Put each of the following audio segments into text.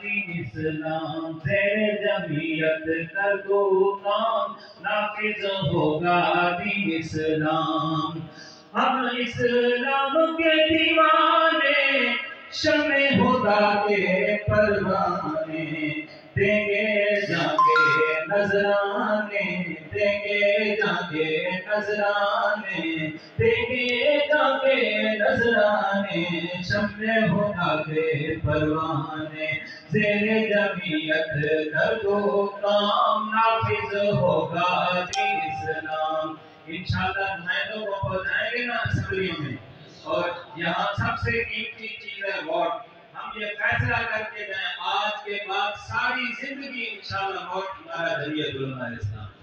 دین اسلام زیر جمعیت کر دو کام نافذ ہوگا دین اسلام ہم اسلام کے دیوانے شمع خدا کے پروانے دیں گے جا کے نذرانے دیں گے جا کے نذرانے دیں گے جا کے نذرانے شمع خدا کے پروانے زیر جمعیت کر دو کام نافذ ہوگا دین اسلام انشاءاللہ نمائندوں کو پہنچائیں گے نا اسمبلیوں میں اور یہاں سب سے قیمتی چیز ہے ووٹ ہم یہ فیصلہ کر کے جائیں آج کے بعد ساری زندگی انشاءاللہ ووٹ ہمارا ذریعہ علماء اسلام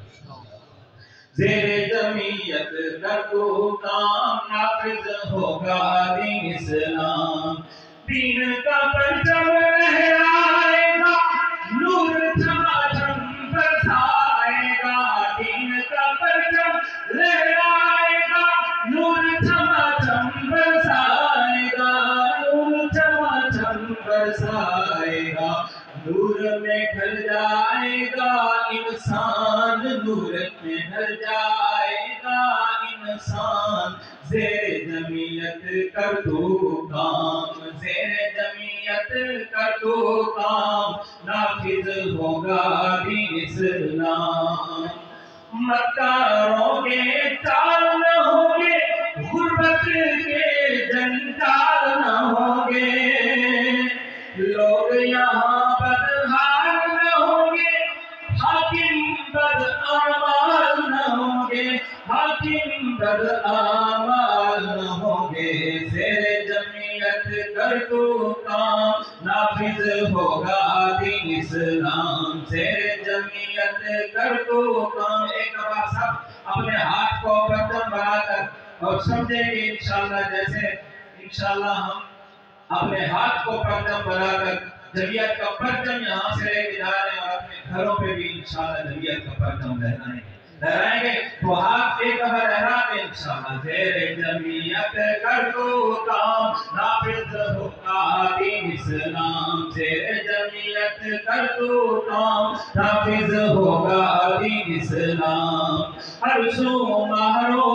زیر جمعیت کر دو کام نافذ ہوگا دین اسلام دین کا پرچم لہرائے گا نور جھماجھم برسائے گا دین کا پرچم لہرائے گا نور جھماجھم برسائے گا نور جھماجھم برسائے گا نور میں ڈھل جائے گا انسان نور میں ڈھل جائے گا انسان زیر جمعیت کر دو کام زیر جمعیت کر دو کام نافذ ہوگا دین اسلام مکاروں کے چال نہ ہوں گے غربت کے جنجال نہ ہوں گے لوگ یہاں بدحال نہ ہوں گے حاکم بدعمال نہ ہوں گے حاکم بدعمال نہ ہوں گے زیر جمعیت کر دو کام نافذ ہوگا دین اسلام زیر جمعیت کر دو کام ایک بار سب اپنے ہاتھ کو پرچم بنا کر اور سمجھیں گے انشاءاللہ جیسے انشاءاللہ ہم اپنے ہاتھ کو پرچم بنا کر جمعیت کا پرچم یہاں سے لے کے جا رہے ہیں اور اپنے گھروں پہ بھی انشاءاللہ جمعیت کا پرچم لہرائیں گے تو ہاتھ ایک دفعہ لہراتے انشاءاللہ زیر جمعیت کر دو کام نافذ ہوگا دین اسلام زیر جمعیت کر دو کام نافذ ہوگا دین اسلام ہر سو مہرو